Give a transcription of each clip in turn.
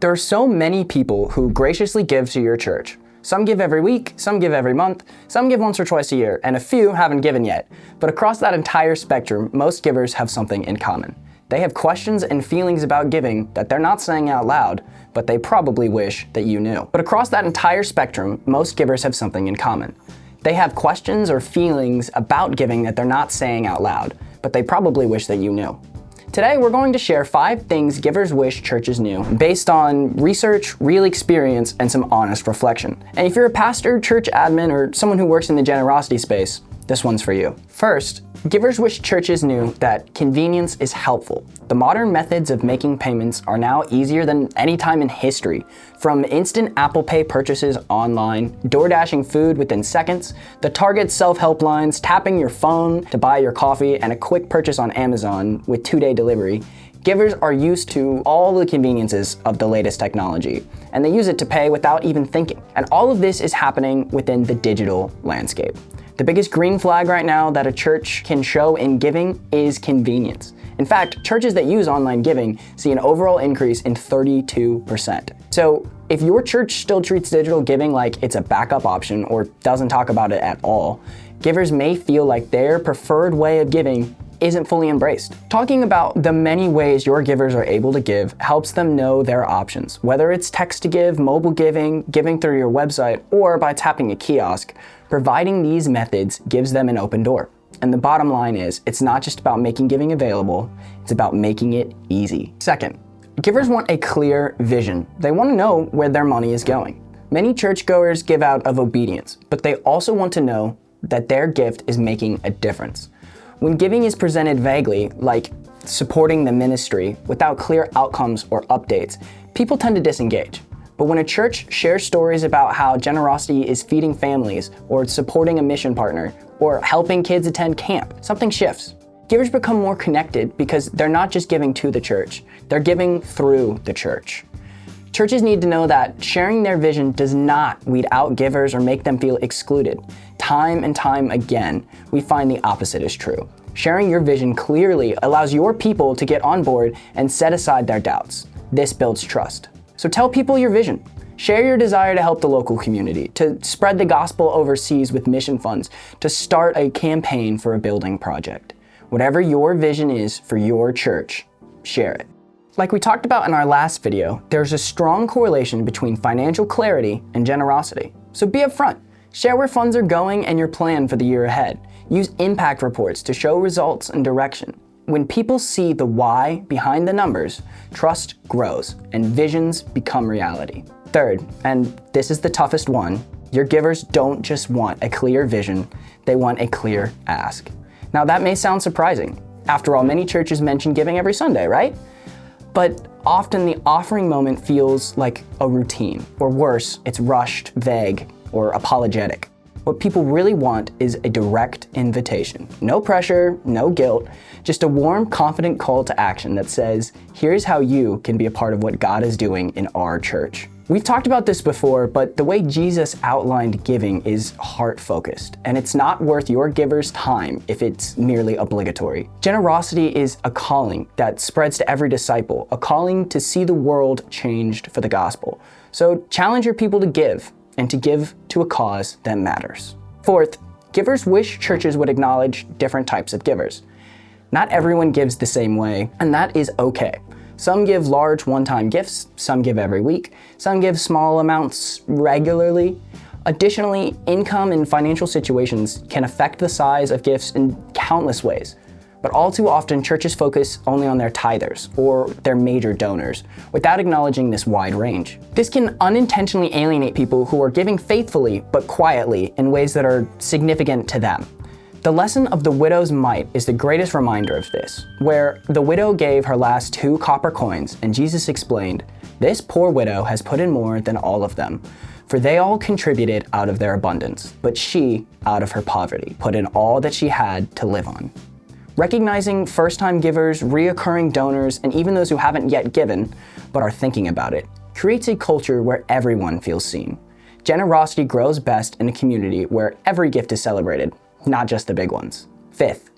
There are so many people who graciously give to your church. Some give every week, some give every month, some give once or twice a year, and a few haven't given yet. But across that entire spectrum, most givers have something in common. They have questions and feelings about giving that they're not saying out loud, but they probably wish that you knew. But across that entire spectrum, most givers have something in common. They have questions or feelings about giving that they're not saying out loud, but they probably wish that you knew. Today, we're going to share 5 things givers wish churches knew, based on research, real experience, and some honest reflection. And if you're a pastor, church admin, or someone who works in the generosity space, this one's for you. First, givers wish churches knew that convenience is helpful. The modern methods of making payments are now easier than any time in history. From instant Apple Pay purchases online, door-dashing food within seconds, the Target self-help lines, tapping your phone to buy your coffee, and a quick purchase on Amazon with 2-day delivery, givers are used to all the conveniences of the latest technology, and they use it to pay without even thinking. And all of this is happening within the digital landscape. The biggest green flag right now that a church can show in giving is convenience. In fact, churches that use online giving see an overall increase in 32%. So if your church still treats digital giving like it's a backup option or doesn't talk about it at all, givers may feel like their preferred way of giving isn't fully embraced. Talking about the many ways your givers are able to give helps them know their options, whether it's text to give, mobile giving, giving through your website, or by tapping a kiosk. Providing these methods gives them an open door. And the bottom line is, it's not just about making giving available, it's about making it easy. Second, givers want a clear vision. They want to know where their money is going. Many churchgoers give out of obedience, but they also want to know that their gift is making a difference. When giving is presented vaguely, like supporting the ministry, without clear outcomes or updates, people tend to disengage. But when a church shares stories about how generosity is feeding families, or supporting a mission partner, or helping kids attend camp, something shifts. Givers become more connected because they're not just giving to the church, they're giving through the church. Churches need to know that sharing their vision does not weed out givers or make them feel excluded. Time and time again, we find the opposite is true. Sharing your vision clearly allows your people to get on board and set aside their doubts. This builds trust. So tell people your vision. Share your desire to help the local community, to spread the gospel overseas with mission funds, to start a campaign for a building project. Whatever your vision is for your church, share it. Like we talked about in our last video, there's a strong correlation between financial clarity and generosity. So be upfront. Share where funds are going and your plan for the year ahead. Use impact reports to show results and direction. When people see the why behind the numbers, trust grows and visions become reality. Third, and this is the toughest one, your givers don't just want a clear vision, they want a clear ask. Now that may sound surprising. After all, many churches mention giving every Sunday, right? But often the offering moment feels like a routine, or worse, it's rushed, vague, or apologetic. What people really want is a direct invitation. No pressure, no guilt, just a warm, confident call to action that says, here's how you can be a part of what God is doing in our church. We've talked about this before, but the way Jesus outlined giving is heart-focused, and it's not worth your giver's time if it's merely obligatory. Generosity is a calling that spreads to every disciple, a calling to see the world changed for the gospel. So challenge your people to give, and to give to a cause that matters. Fourth, givers wish churches would acknowledge different types of givers. Not everyone gives the same way, and that is okay. Some give large one-time gifts, some give every week, some give small amounts regularly. Additionally, income and financial situations can affect the size of gifts in countless ways. But all too often, churches focus only on their tithers or their major donors without acknowledging this wide range. This can unintentionally alienate people who are giving faithfully but quietly in ways that are significant to them. The lesson of the widow's mite is the greatest reminder of this, where the widow gave her last 2 copper coins and Jesus explained, "This poor widow has put in more than all of them, for they all contributed out of their abundance, but she, out of her poverty, put in all that she had to live on." Recognizing first-time givers, reoccurring donors, and even those who haven't yet given, but are thinking about it, creates a culture where everyone feels seen. Generosity grows best in a community where every gift is celebrated, not just the big ones. Fifth,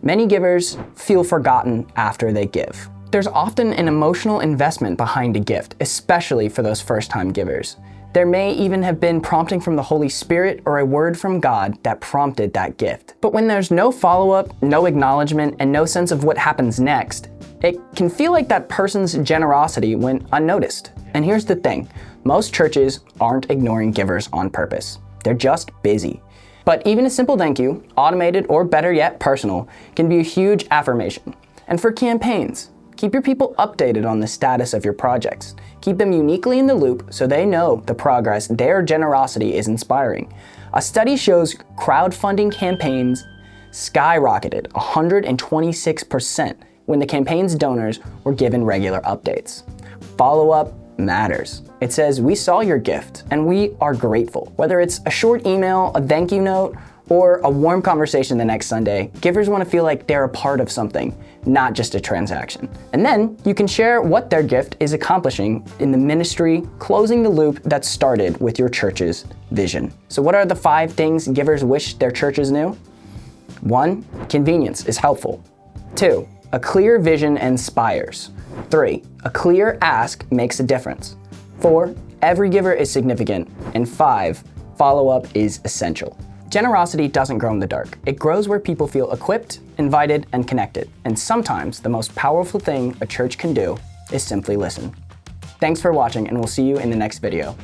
many givers feel forgotten after they give. There's often an emotional investment behind a gift, especially for those first-time givers. There may even have been prompting from the Holy Spirit or a word from God that prompted that gift. But when there's no follow-up, no acknowledgement, and no sense of what happens next, it can feel like that person's generosity went unnoticed. And here's the thing, most churches aren't ignoring givers on purpose. They're just busy. But even a simple thank you, automated or better yet personal, can be a huge affirmation. And for campaigns, keep your people updated on the status of your projects. Keep them uniquely in the loop so they know the progress their generosity is inspiring. A study shows crowdfunding campaigns skyrocketed 126% when the campaign's donors were given regular updates. Follow-up matters. It says, we saw your gift and we are grateful. Whether it's a short email, a thank you note, or a warm conversation the next Sunday, givers want to feel like they're a part of something, not just a transaction. And then you can share what their gift is accomplishing in the ministry, closing the loop that started with your church's vision. So what are the 5 things givers wish their churches knew? 1, convenience is helpful. 2, a clear vision inspires. 3, a clear ask makes a difference. 4, every giver is significant. And 5, follow-up is essential. Generosity doesn't grow in the dark. It grows where people feel equipped, invited, and connected. And sometimes the most powerful thing a church can do is simply listen. Thanks for watching, and we'll see you in the next video.